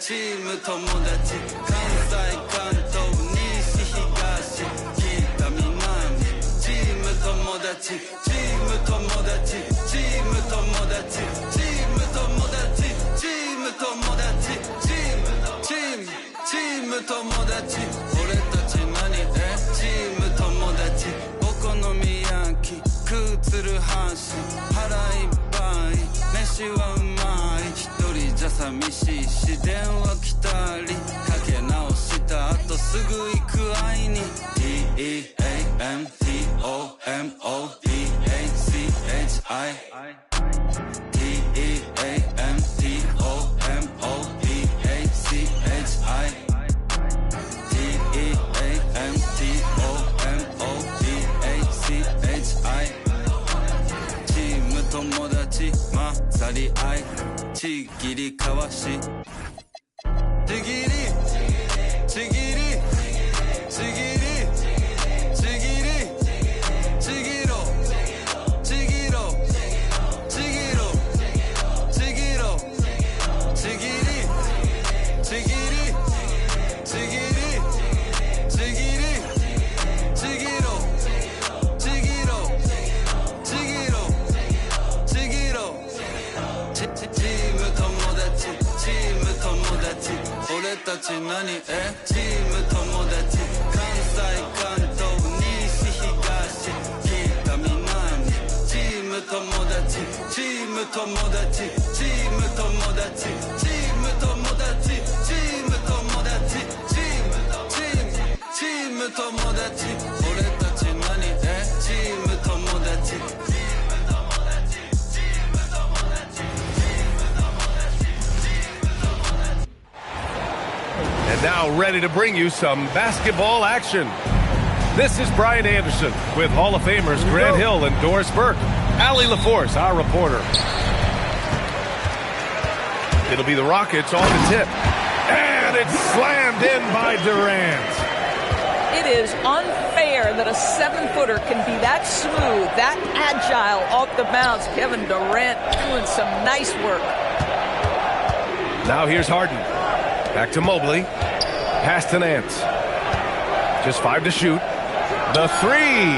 チーム友達関西関東西東北南チーム友達チーム友達チーム友達チーム友達チーム友達チーム友達俺たち何チーム友達お好み焼き食うつる阪神腹いっぱい飯はうまい一人じゃ寂しいし電話来たりかけ直した後すぐ行く会いに チーム友達混ざり合いちぎりかわしちぎりちぎりちぎりちぎりちぎろちぎろちぎろちぎろちぎりちぎりちぎりちぎりちぎろちぎろちぎろちぎろチーム友達チーム友達俺たち何チーム友達関西関東西東北南チーム友達チーム友達チーム友達チーム友達チーム友達チーム友達俺たち何チーム友達And now ready to bring you some basketball action. This is Brian Anderson with Hall of Famers Grant Hill and Doris Burke. Allie LaForce, our reporter. It'll be the Rockets on the tip. And it's slammed in by Durant. It is unfair that a 7-footer can be that smooth, that agile off the bounce. Kevin Durant doing some nice work. Now here's Harden. Back to Mobley. Pass to Nance. Just 5 to shoot. The three.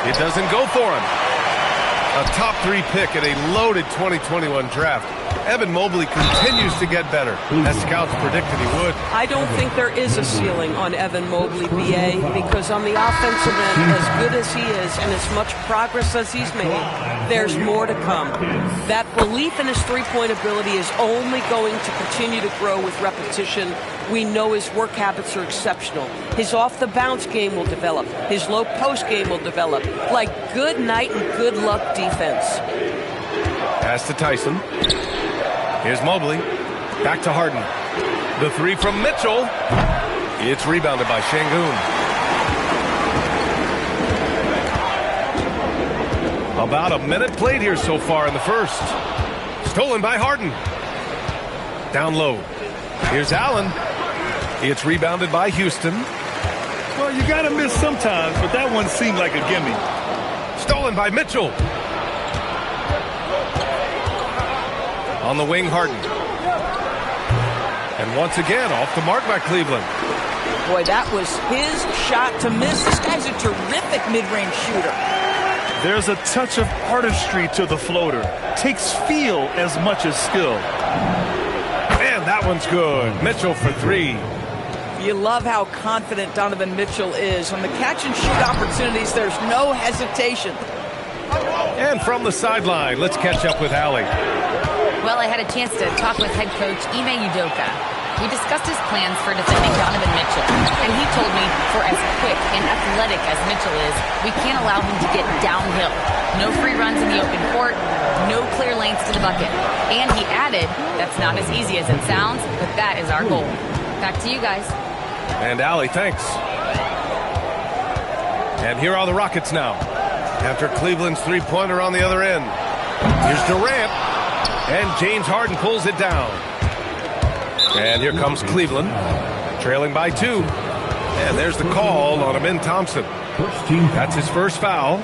It doesn't go for him. A top 3 pick in a loaded 2021 draft. Evan Mobley continues to get better, as scouts predicted he would. I don't think there is a ceiling on Evan Mobley, BA, because on the offensive end, as good as he is and as much progress as he's made, there's more to come. That belief in his three-point ability is only going to continue to grow with repetition. We know his work habits are exceptional. His off-the-bounce game will develop. His low-post game will develop. Like good night and good luck defense. Pass to Tyson. Here's Mobley. Back to Harden. The three from Mitchell. It's rebounded by Şengün. About a minute played here so far in the first. Stolen by Harden. Down low. Here's Allen. It's rebounded by Houston. Well, you got to miss sometimes, but that one seemed like a gimme. Stolen by Mitchell. On the wing, Harden. And once again, off the mark by Cleveland. Boy, that was his shot to miss. This guy's a terrific mid-range shooter. There's a touch of artistry to the floater. Takes feel as much as skill. And that one's good. Mitchell for three. You love how confident Donovan Mitchell is. On the catch-and-shoot opportunities, there's no hesitation. And from the sideline, let's catch up with Allie. Well, I had a chance to talk with head coach Ime Udoka. We discussed his plans for defending Donovan Mitchell, and he told me for as quick and athletic as Mitchell is, we can't allow him to get downhill. No free runs in the open court, no clear lanes to the bucket. And he added, that's not as easy as it sounds, but that is our goal. Back to you guys. And Allie, thanks. And here are the Rockets now. After Cleveland's three-pointer on the other end. Here's Durant. And James Harden pulls it down. And here comes Cleveland, trailing by 2. And there's the call on Amin Thompson. That's his first foul.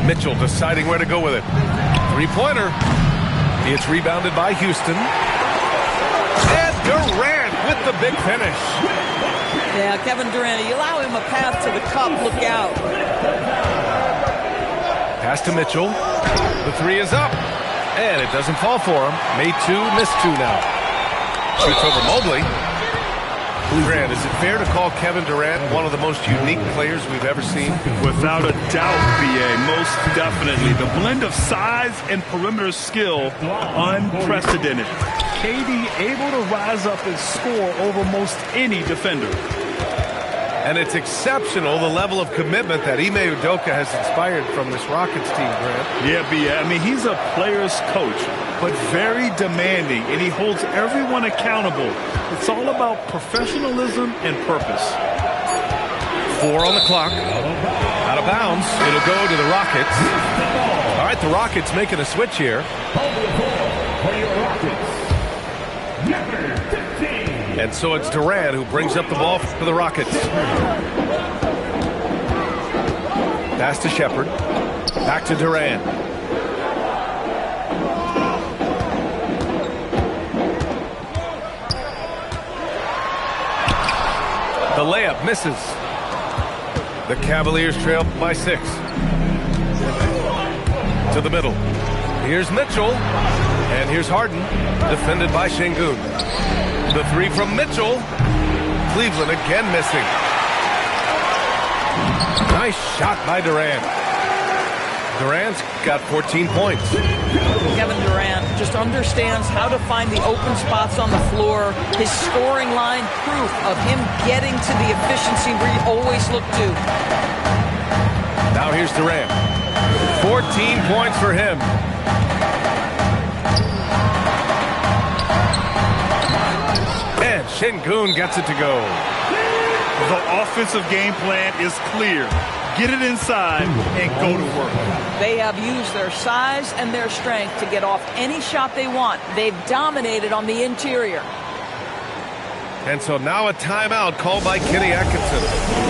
Mitchell deciding where to go with it. Three-pointer. It's rebounded by Houston. And Durant with the big finish. Yeah, Kevin Durant, you allow him a path to the cup, look out. Pass to Mitchell. The three is up. And it doesn't fall for him. Made 2, missed 2 now. Shoots over Mobley. Grant, is it fair to call Kevin Durant one of the most unique players we've ever seen? Without a doubt, B.A., most definitely. The blend of size and perimeter skill, unprecedented. KD able to rise up and score over most any defender. And it's exceptional, the level of commitment that Ime Udoka has inspired from this Rockets team, Grant. Yeah, B.A., I mean, he's a player's coach, but very demanding, and he holds everyone accountable. It's all about professionalism and purpose. 4 on the clock. Out of bounds. It'll go to the Rockets. All right, the Rockets making a switch here. And so it's Durant who brings up the ball for the Rockets. Pass to Shepherd. Back to Durant. The layup misses. The Cavaliers trail by 6. To the middle. Here's Mitchell. And here's Harden. Defended by Şengün. The 3 from Mitchell. Cleveland again missing. Nice shot by Durant. Durant's got 14 points. Kevin Durant just understands how to find the open spots on the floor. His scoring line, proof of him getting to the efficiency we always look to. Now here's Durant. 14 points for him. And Şengün gets it to go. The offensive game plan is clear. Get it inside and go to work. They have used their size and their strength to get off any shot they want. They've dominated on the interior. And so now a timeout called by Kenny Atkinson.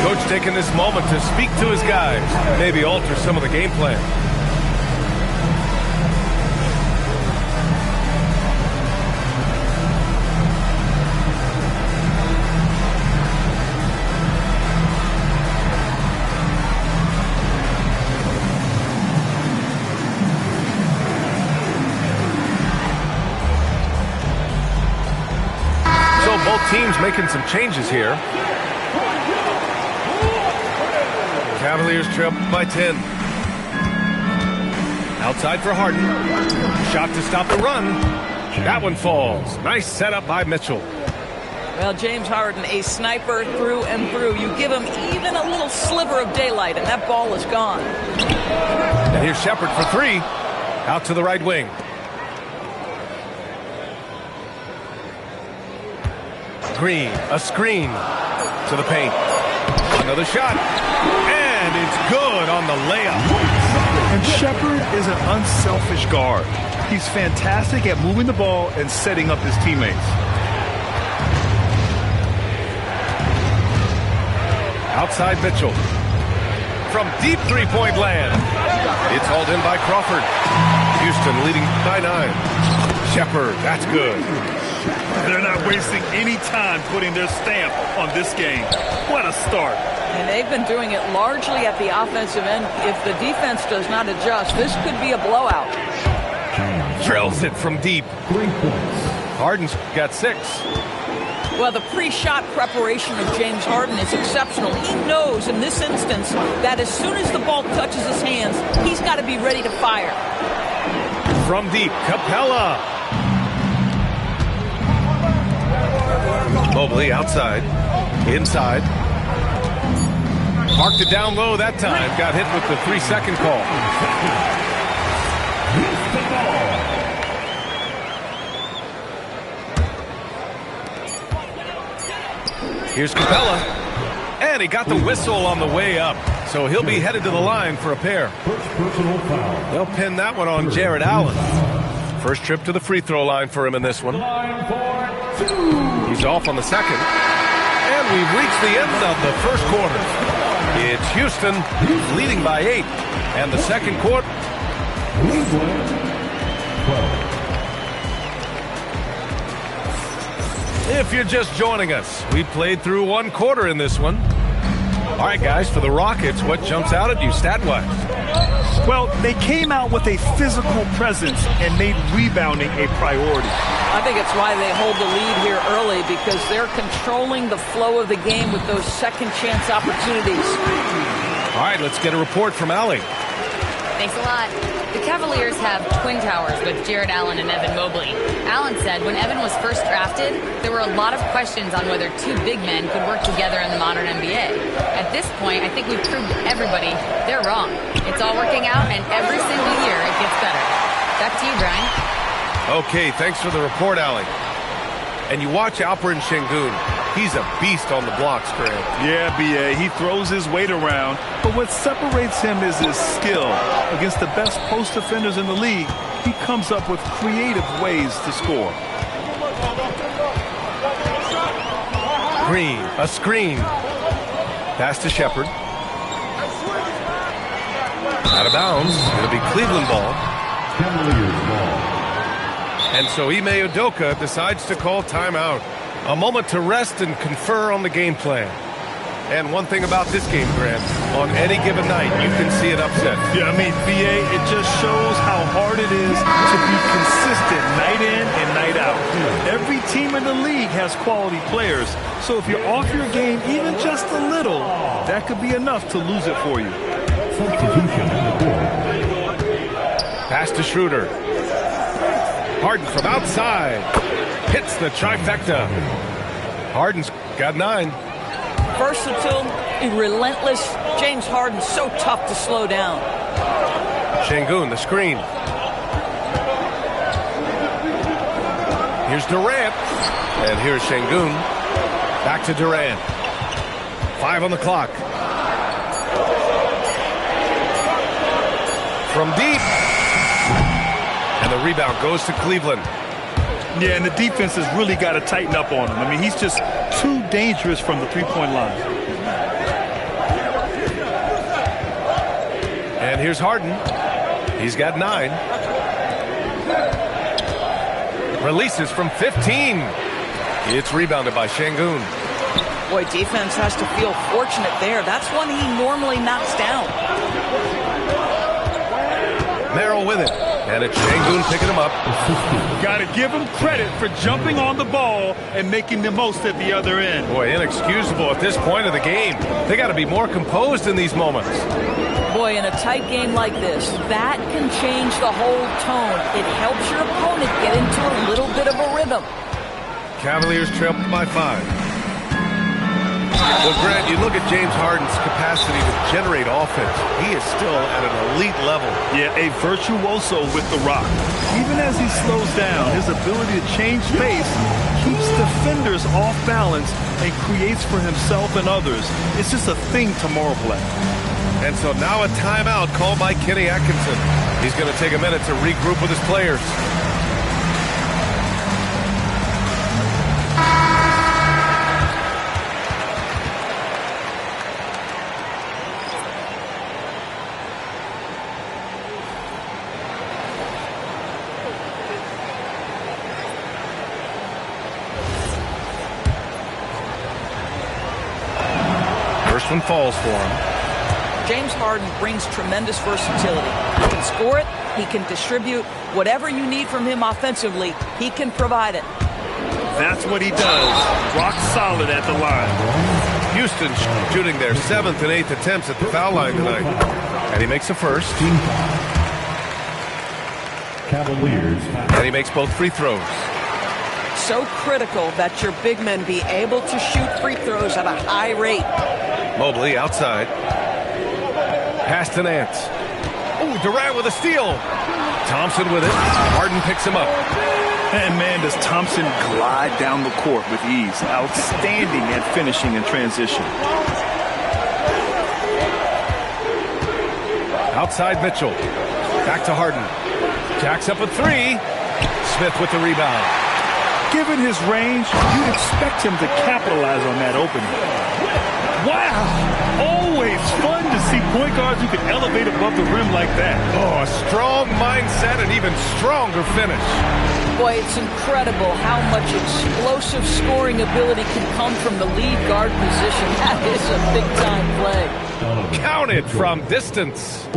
Coach taking this moment to speak to his guys, maybe alter some of the game plan. Both teams making some changes here. Cavaliers trail by 10. Outside for Harden. Shot to stop the run. That one falls. Nice setup by Mitchell. Well, James Harden, a sniper through and through. You give him even a little sliver of daylight, and that ball is gone. And here's Shepherd for 3. Out to the right wing. Green, a screen to the paint. Another shot. And it's good on the layup. And Shepherd is an unselfish guard. He's fantastic at moving the ball and setting up his teammates. Outside Mitchell. From deep three-point land. It's hauled in by Crawford. Houston leading by 9. Shepherd, that's good. They're not wasting any time putting their stamp on this game. What a start. And they've been doing it largely at the offensive end. If the defense does not adjust, this could be a blowout. Drills it from deep. Harden's got 6. Well, the pre-shot preparation of James Harden is exceptional. He knows in this instance that as soon as the ball touches his hands, he's got to be ready to fire. From deep, Capella. Mobley outside, inside. Marked it down low that time. Got hit with the 3-second call. Here's Capella. And he got the whistle on the way up, so he'll be headed to the line for a pair. They'll pin that one on Jared Allen. First trip to the free throw line for him in this one. He's off on the second. And we've reached the end of the first quarter. It's Houston leading by 8. And the second quarter. If you're just joining us, we played through one quarter in this one. All right, guys, for the Rockets, what jumps out at you stat-wise? Well, they came out with a physical presence and made rebounding a priority. I think it's why they hold the lead here early, because they're controlling the flow of the game with those second chance opportunities. All right, let's get a report from Allie. Thanks a lot. The Cavaliers have twin towers with Jared Allen and Evan Mobley. Allen said when Evan was first drafted, there were a lot of questions on whether two big men could work together in the modern NBA. At this point, I think we've proved to everybody they're wrong. It's all working out, and every single year it gets better. Back to you, Brian. Okay, thanks for the report, Allie. And you watch Alperen Şengün. He's a beast on the blocks, Trey. Yeah, B.A., he throws his weight around, but what separates him is his skill. Against the best post defenders in the league, he comes up with creative ways to score. Green, a screen. Pass to Shepherd. Out of bounds. It'll be Cleveland ball. And so Ime Udoka decides to call timeout. A moment to rest and confer on the game plan. And one thing about this game, Grant, on any given night, you can see it upset. Yeah, I mean, B.A., it just shows how hard it is to be consistent night in and night out. Every team in the league has quality players, so if you're off your game even just a little, that could be enough to lose it for you. Pass to Schroeder. Harden from outside. Hits the trifecta. Harden's got 9. Versatile, relentless. James Harden so tough to slow down. Şengün, the screen. Here's Durant. And here's Şengün. Back to Durant. 5 on the clock. From deep. And the rebound goes to Cleveland. Yeah, and the defense has really got to tighten up on him. I mean, he's just too dangerous from the three-point line. And here's Harden. He's got 9. Releases from 15. It's rebounded by Şengün. Boy, defense has to feel fortunate there. That's one he normally knocks down. Merrill with it. And it's Şengün picking him up. Got to give him credit for jumping on the ball and making the most at the other end. Boy, inexcusable at this point of the game. They got to be more composed in these moments. Boy, in a tight game like this, that can change the whole tone. It helps your opponent get into a little bit of a rhythm. Cavaliers trail by 5. Well, Grant, you look at James Harden's capacity to generate offense. He is still at an elite level. Yeah, a virtuoso with the rock. Even as he slows down, his ability to change pace keeps defenders off balance and creates for himself and others. It's just a thing to marvel at. And so now a timeout called by Kenny Atkinson. He's going to take a minute to regroup with his players. First one falls for him. James Harden brings tremendous versatility. He can score it, he can distribute. Whatever you need from him offensively, he can provide it. That's what he does. Rock solid at the line. Houston shooting their 7th and 8th attempts at the foul line tonight. And he makes the first. Cavaliers. And he makes both free throws. So critical that your big men be able to shoot free throws at a high rate. Mobley outside. Pass to Nance. Oh, Durant with a steal. Thompson with it. Harden picks him up. And man, does Thompson glide down the court with ease. Outstanding at finishing in transition. Outside Mitchell. Back to Harden. Jacks up a three. Smith with the rebound. Given his range, you'd expect him to capitalize on that opening. Wow! Always fun to see point guards who can elevate above the rim like that. Oh, a strong mindset and even stronger finish. Boy, it's incredible how much explosive scoring ability can come from the lead guard position. That is a big-time play. Counted from distance.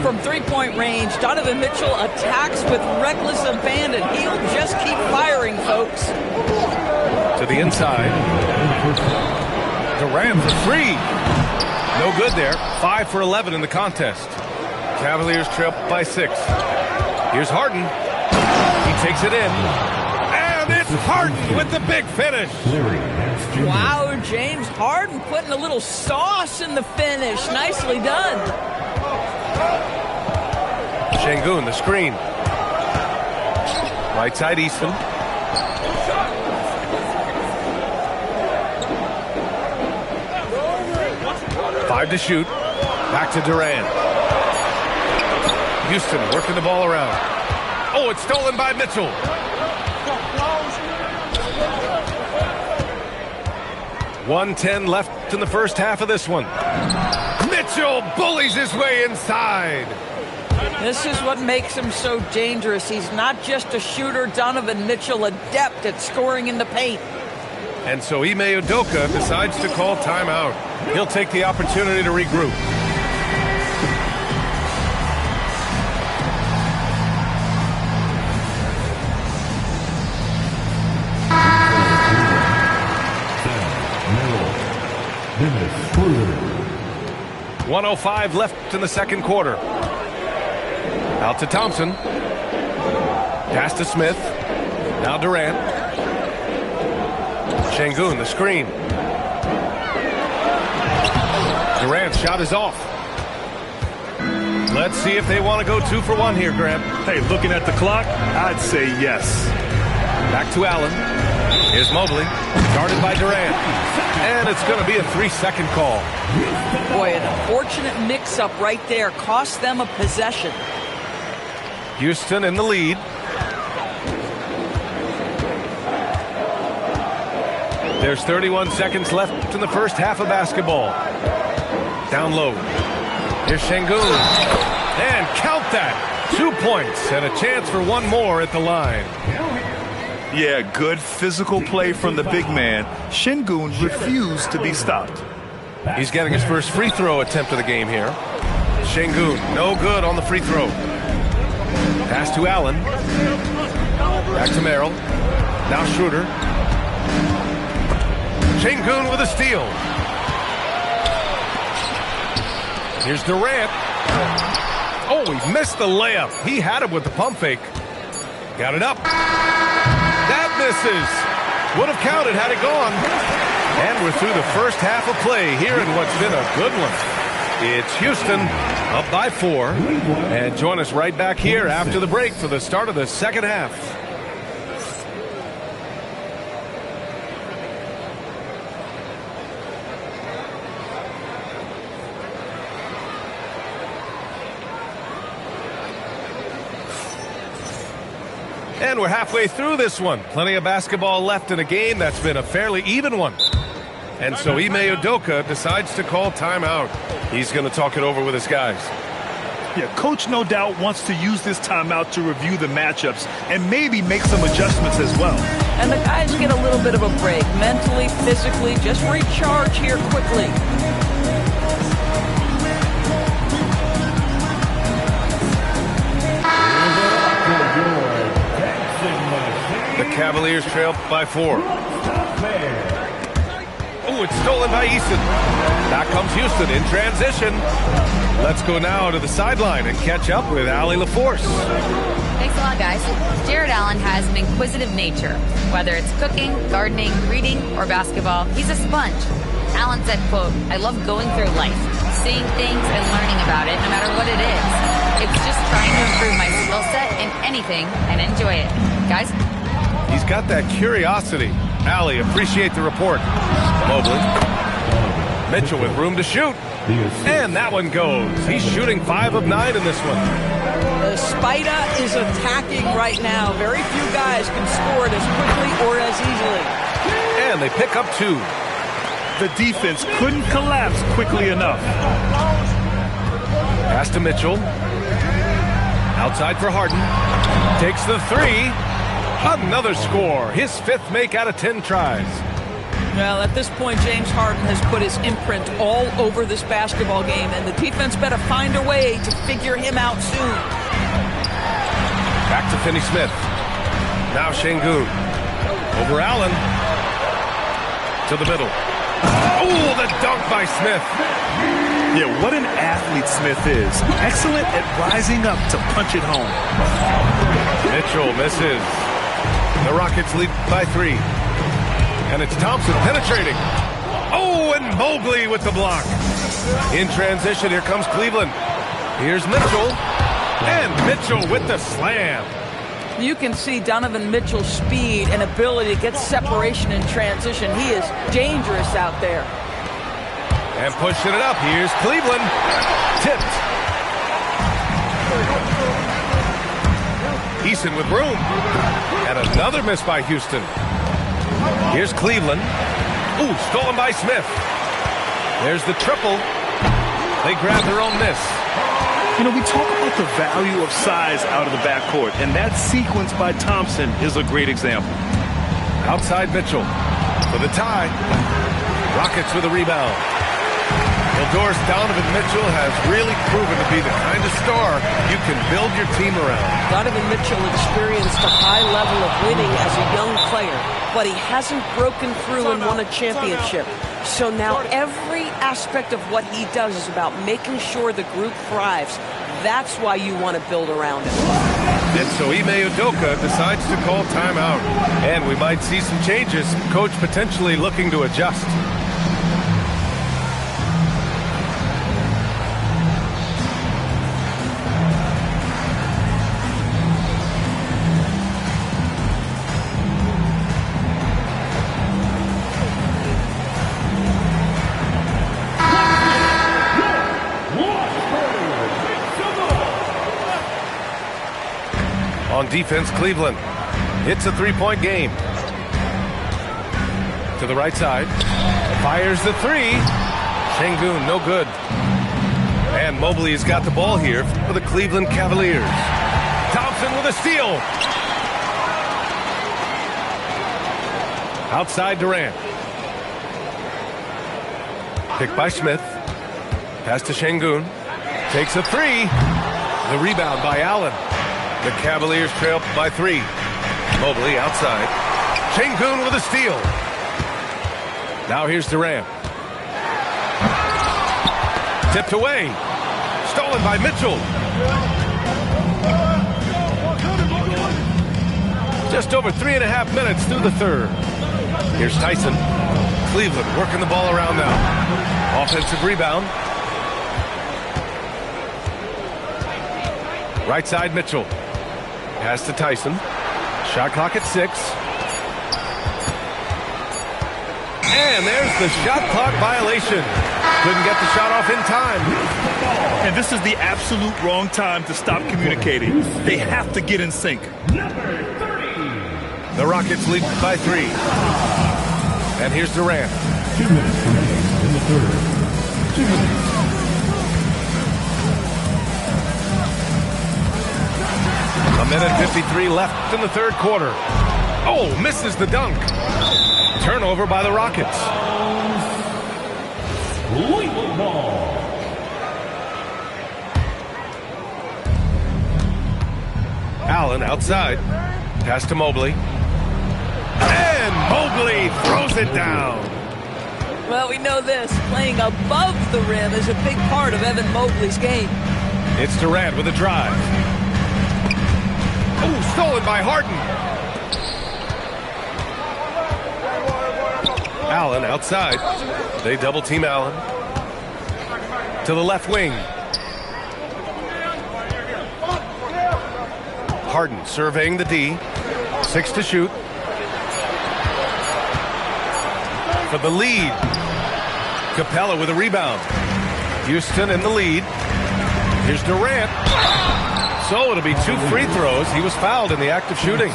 From three-point range, Donovan Mitchell attacks with reckless abandon. He'll just keep firing, folks. To the inside. Durant for three. No good there. 5 for 11 in the contest. Cavaliers trail by 6. Here's Harden. He takes it in. And it's Harden with the big finish. Wow, James Harden putting a little sauce in the finish. Nicely done. Şengün, the screen. Right side, Easton. Five to shoot. Back to Durant. Houston working the ball around. Oh, it's stolen by Mitchell. .110 left in the first half of this one. Mitchell bullies his way inside. This is what makes him so dangerous. He's not just a shooter. Donovan Mitchell, adept at scoring in the paint. And so Ime Udoka decides to call timeout. He'll take the opportunity to regroup. .105 left in the second quarter. Out to Thompson. Pass to Smith. Now Durant. Şengün, the screen. Durant's shot is off. Let's see if they want to go 2 for 1 here, Grant. Hey, looking at the clock, I'd say yes. Back to Allen. Here's Mobley. Guarded by Durant. And it's going to be a 3-second call. Boy, an unfortunate mix-up right there. Cost them a possession. Houston in the lead. There's 31 seconds left in the first half of basketball. Down low. Here's Şengün. And count that. 2 points and a chance for one more at the line. Yeah, good physical play from the big man. Şengün refused to be stopped. He's getting his first free throw attempt of the game here. Şengün, no good on the free throw. Pass to Allen. Back to Merrill. Now Schroeder. Şengün with a steal. Here's Durant. Oh, he missed the layup. He had it with the pump fake. Got it up. That misses. Would have counted had it gone. And we're through the first half of play here in what's been a good one. It's Houston up by 4. And join us right back here after the break for the start of the second half. And we're halfway through this one. Plenty of basketball left in a game that's been a fairly even one. And so Ime Udoka decides to call timeout. He's going to talk it over with his guys. Yeah, coach no doubt wants to use this timeout to review the matchups and maybe make some adjustments as well. And the guys get a little bit of a break, mentally, physically, just recharge here quickly. The Cavaliers trail by 4. Oh, it's stolen by Easton. Back comes Houston in transition. Let's go now to the sideline and catch up with Allie LaForce. Thanks a lot, guys. Jared Allen has an inquisitive nature. Whether it's cooking, gardening, reading, or basketball, he's a sponge. Allen said, quote, "I love going through life, seeing things and learning about it no matter what it is. It's just trying to improve my skill set in anything and enjoy it." Guys? He's got that curiosity. Allie, appreciate the report. Mobley. Mitchell with room to shoot. And that one goes. He's shooting 5 of 9 in this one. The Spider is attacking right now. Very few guys can score it as quickly or as easily. And they pick up 2. The defense couldn't collapse quickly enough. Pass to Mitchell. Outside for Harden. Takes the 3. Another score. His 5th make out of 10 tries. Well, at this point, James Harden has put his imprint all over this basketball game, and the defense better find a way to figure him out soon. Back to Finney-Smith. Now Şengün. Over Allen. To the middle. Oh, the dunk by Smith. Yeah, what an athlete Smith is. Excellent at rising up to punch it home. Mitchell misses. The Rockets lead by 3. And it's Thompson penetrating. Oh, and Mobley with the block. In transition, here comes Cleveland. Here's Mitchell. And Mitchell with the slam. You can see Donovan Mitchell's speed and ability to get separation in transition. He is dangerous out there. And pushing it up. Here's Cleveland. Tipped. Eason with room. And another miss by Houston. Here's Cleveland. Ooh, stolen by Smith. There's the triple. They grab their own miss. You know, we talk about the value of size out of the backcourt, and that sequence by Thompson is a great example. Outside Mitchell for the tie. Rockets with a rebound. Well, Doris, Donovan Mitchell has really proven to be the kind of star you can build your team around. Donovan Mitchell experienced a high level of winning as a young player, but he hasn't broken through and won a championship. So now every aspect of what he does is about making sure the group thrives. That's why you want to build around him. And so Ime Udoka decides to call timeout. And we might see some changes. Coach potentially looking to adjust. On defense, Cleveland. It's a 3-point game. To the right side. Fires the 3. Şengün, no good. And Mobley's got the ball here for the Cleveland Cavaliers. Thompson with a steal. Outside Durant. Picked by Smith. Pass to Şengün. Takes a 3. The rebound by Allen. The Cavaliers trail by 3. Mobley outside. Şengün with a steal. Now here's Durant. Tipped away. Stolen by Mitchell. Just over 3.5 minutes through the third. Here's Tyson. Cleveland working the ball around now. Offensive rebound. Right side Mitchell. Pass to Tyson. Shot clock at 6. And there's the shot clock violation. Couldn't get the shot off in time. And this is the absolute wrong time to stop communicating. They have to get in sync. The Rockets lead by 3. And here's Durant. 2 minutes remaining in the third. 2 minutes. A minute 53 left in the third quarter. Oh, misses the dunk. Turnover by the Rockets. Allen outside. Pass to Mobley. And Mobley throws it down. Well, we know this. Playing above the rim is a big part of Evan Mobley's game. It's Durant with a drive. Oh, stolen by Harden. Allen outside. They double team Allen. To the left wing. Harden surveying the D. 6 to shoot. For the lead. Capella with a rebound. Houston in the lead. Here's Durant. So it'll be 2 free throws. He was fouled in the act of shooting.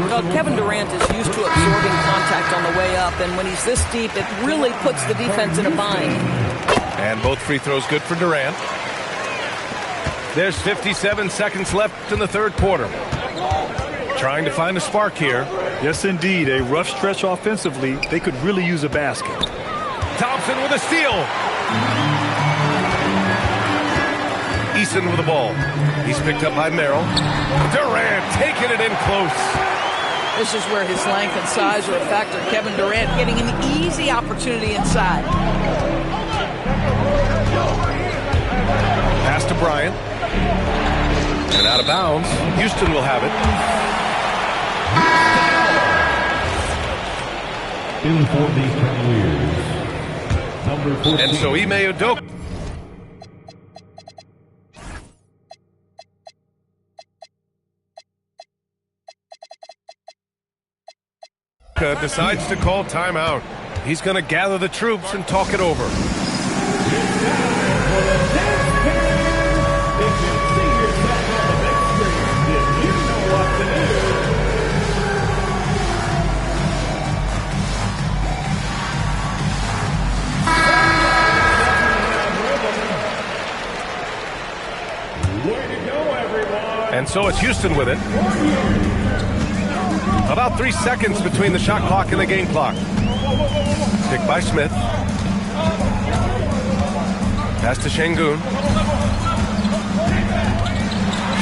Well, Kevin Durant is used to absorbing contact on the way up, and when he's this deep, it really puts the defense in a bind. And both free throws good for Durant. There's 57 seconds left in the third quarter. Trying to find a spark here. Yes, indeed. A rough stretch offensively. They could really use a basket. Thompson with a steal. Eason with the ball. He's picked up by Merrill. Durant taking it in close. This is where his length and size are a factor. Kevin Durant getting an easy opportunity inside. Pass to Bryant. And out of bounds. Houston will have it. In for the Cavaliers, number 14. And so Ime Udoka decides to call timeout. He's going to gather the troops and talk it over. And so it's Houston with it. About 3 seconds between the shot clock and the game clock. Picked by Smith. Pass to Şengün.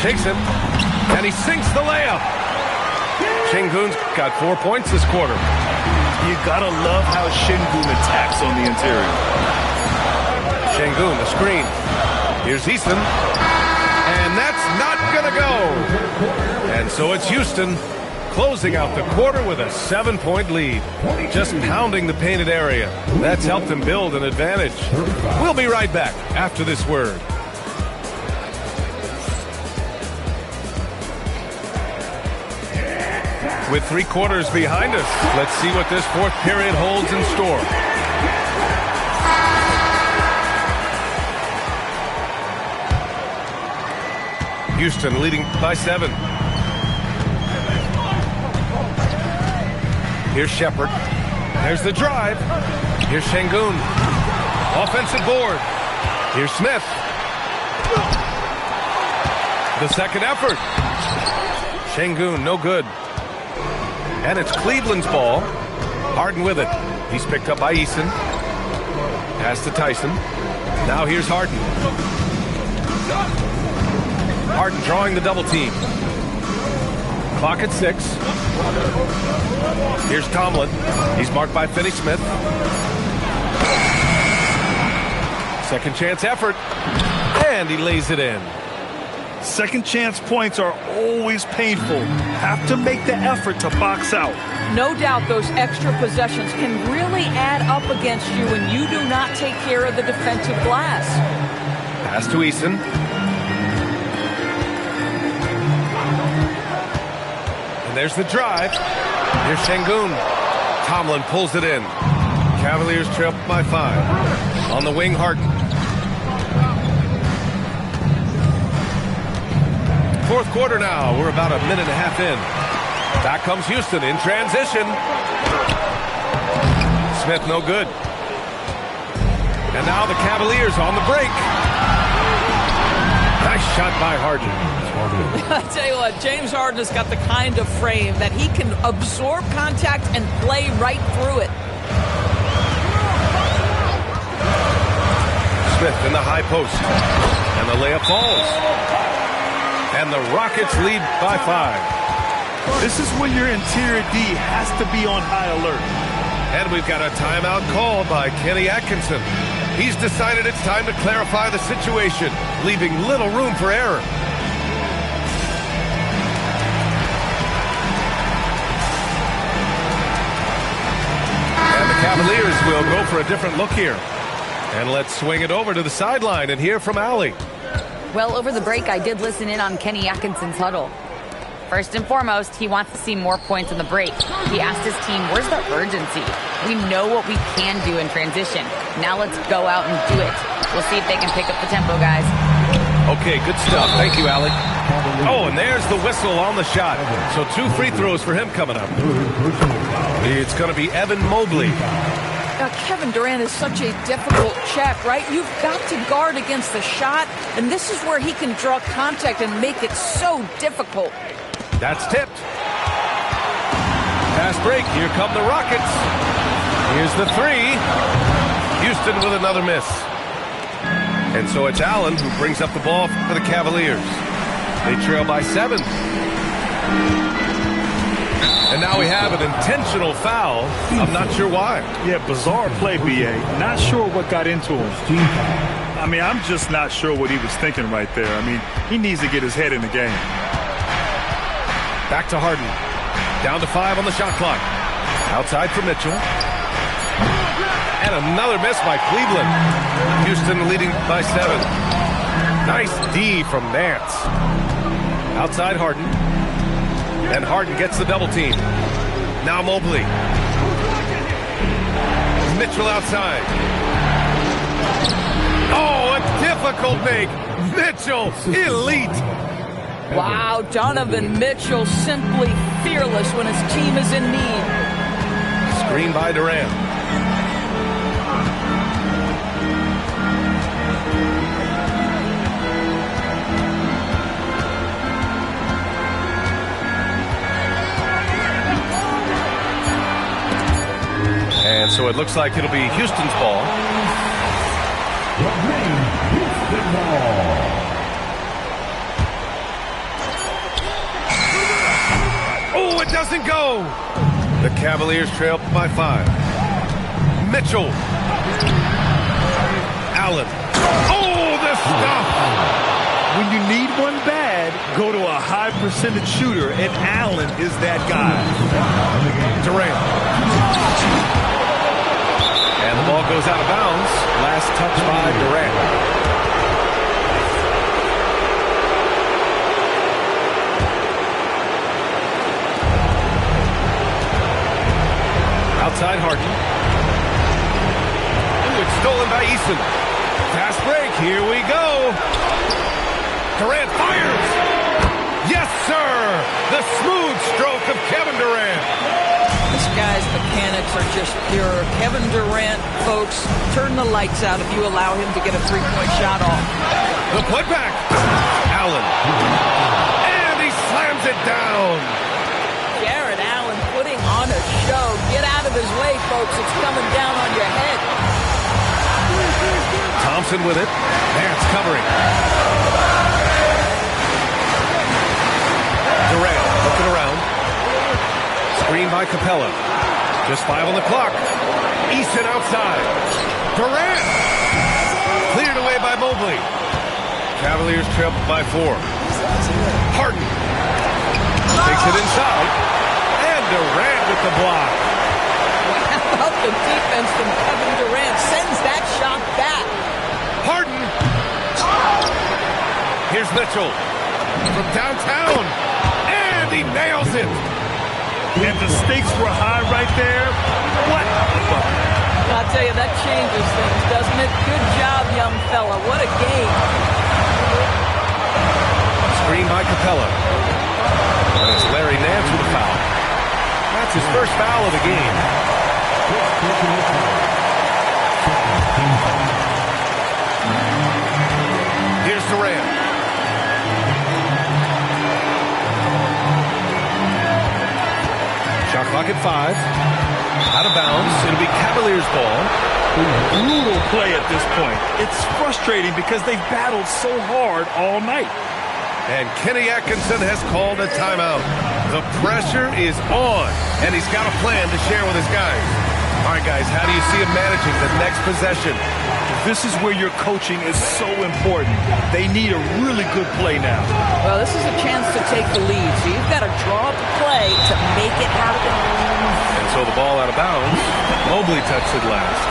Shakes him. And he sinks the layup. Şengün's got 4 points this quarter. You gotta love how Şengün attacks on the interior. Şengün, the screen. Here's Eason. And that's not gonna go. And so it's Houston closing out the quarter with a 7-point lead. Just pounding the painted area. That's helped them build an advantage. We'll be right back after this word. With 3 quarters behind us, let's see what this fourth period holds in store. Houston leading by 7. Here's Shepard. There's the drive. Here's Şengün. Offensive board. Here's Smith. The second effort. Şengün, no good. And it's Cleveland's ball. Harden with it. He's picked up by Eason. Pass to Tyson. Now here's Harden. Harden drawing the double team. Clock at 6. Here's Tomlin. He's marked by Finney-Smith. Second chance effort. And he lays it in. Second chance points are always painful. Have to make the effort to box out. No doubt those extra possessions can really add up against you when you do not take care of the defensive glass. Pass to Eason. And there's the drive. Here's Şengün. Tomlin pulls it in. Cavaliers trail by 5. On the wing, Harden. Fourth quarter now. We're about a minute and a half in. Back comes Houston in transition. Smith no good. And now the Cavaliers on the break. Nice shot by Harden. I tell you what, James Harden has got the kind of frame that he can absorb contact and play right through it. Smith in the high post. And the layup falls. And the Rockets lead by 5. This is when your interior D has to be on high alert. And we've got a timeout called by Kenny Atkinson. He's decided it's time to clarify the situation, leaving little room for error. And the Cavaliers will go for a different look here. And let's swing it over to the sideline and hear from Allie. Well, over the break, I did listen in on Kenny Atkinson's huddle. First and foremost, he wants to see more points on the break. He asked his team, where's the urgency? We know what we can do in transition. Now let's go out and do it. We'll see if they can pick up the tempo, guys. Okay, good stuff. Thank you, Alec. Oh, and there's the whistle on the shot. So 2 free throws for him coming up. It's going to be Evan Mobley. Kevin Durant is such a difficult check, right? You've got to guard against the shot, and this is where he can draw contact and make it so difficult. That's tipped. Fast break. Here come the Rockets. Here's the 3. Houston with another miss. And so it's Allen who brings up the ball for the Cavaliers. They trail by 7. And now we have an intentional foul. I'm not sure why. Yeah, bizarre play, B.A. Not sure what got into him. I mean, I'm just not sure what he was thinking right there. I mean, he needs to get his head in the game. Back to Harden. Down to 5 on the shot clock. Outside for Mitchell. And another miss by Cleveland. Houston leading by 7. Nice D from Nance. Outside Harden. And Harden gets the double team. Now Mobley. Mitchell outside. Oh, a difficult make. Mitchell, elite. Wow, Donovan Mitchell simply fearless when his team is in need. Screen by Durant. And so it looks like it'll be Houston's ball. Houston ball. Oh, it doesn't go. The Cavaliers trail by 5. Mitchell. Allen. Oh, the stop. When you need one bad, go to a high percentage shooter, and Allen is that guy. Durant. And the ball goes out of bounds. Last touch by Durant. Outside Harden. Ooh, it's stolen by Eason. Fast break. Here we go. Durant fires. Yes, sir. The smooth stroke of Kevin Durant. This guy's mechanics are just pure. Kevin Durant, folks, turn the lights out if you allow him to get a three-point shot off. The putback. Allen. And he slams it down. Jared Allen putting on a show. Get out of his way, folks. It's coming down on your head. Thompson with it. Nance covering. Durant looking around. Screen by Capella. Just 5 on the clock. Easton outside. Durant. Cleared away by Mobley. Cavaliers trail by 4. Harden. Takes it inside. And Durant with the block. How about the defense from Kevin Durant? Sends that shot back. Harden. Here's Mitchell. From downtown. And he nails it. And the stakes were high right there. What? I'll tell you, that changes things, doesn't it? Good job, young fella. What a game. Screen by Capella. And it's Larry Nance with a foul. That's his first foul of the game. Here's Durant. Shot clock at 5. Out of bounds. It'll be Cavaliers ball. Brutal play at this point. It's frustrating because they've battled so hard all night. And Kenny Atkinson has called a timeout. The pressure is on, and he's got a plan to share with his guys. All right, guys, how do you see him managing the next possession? This is where your coaching is so important. They need a really good play now. Well, this is a chance to take the lead, so you've got to draw up a play to make it happen. And so the ball out of bounds. Mobley touched it last.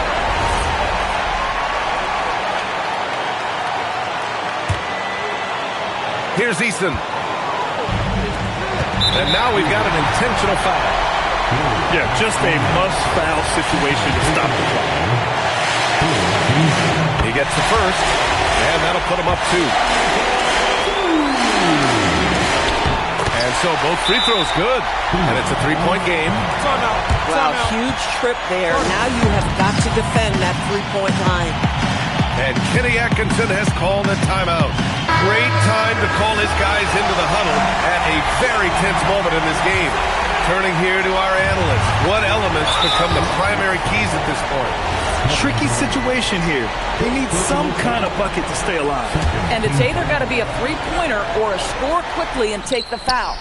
Here's Easton. And now we've got an intentional foul. Yeah, just a must-foul situation to stop the clock. He gets the first, and that'll put him up 2. And so both free throws good. And it's a 3-point game. Wow, huge trip there. Now you have got to defend that 3-point line. And Kenny Atkinson has called a timeout. Great time to call his guys into the huddle at a very tense moment in this game. Turning here to our analysts. What elements become the primary keys at this point? Tricky situation here. They need some kind of bucket to stay alive. And it's either got to be a three-pointer or a score quickly and take the foul.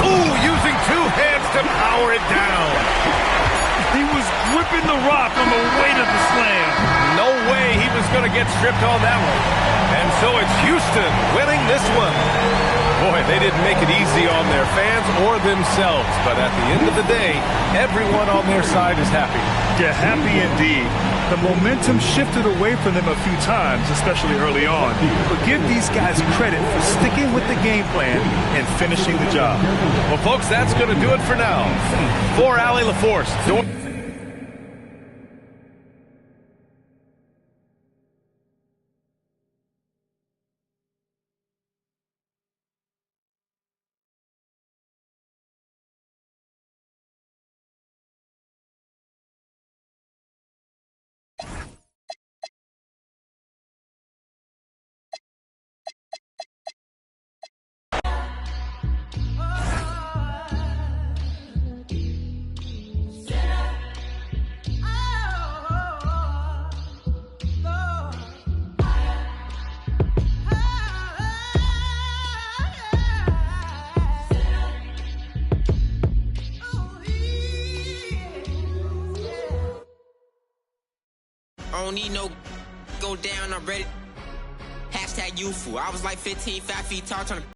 Ooh, using 2 hands to power it down. He was gripping the rock on the weight of the slam. No way he was going to get stripped on that one. And so it's Houston winning this one. Boy, they didn't make it easy on their fans or themselves. But at the end of the day, everyone on their side is happy. Yeah, happy indeed. The momentum shifted away from them a few times, especially early on. But give these guys credit for sticking with the game plan and finishing the job. Well, folks, that's going to do it for now. For Allie LaForce. I don't need no go down, I'm ready. Hashtag youthful. I was like 15, 5 feet tall, trying to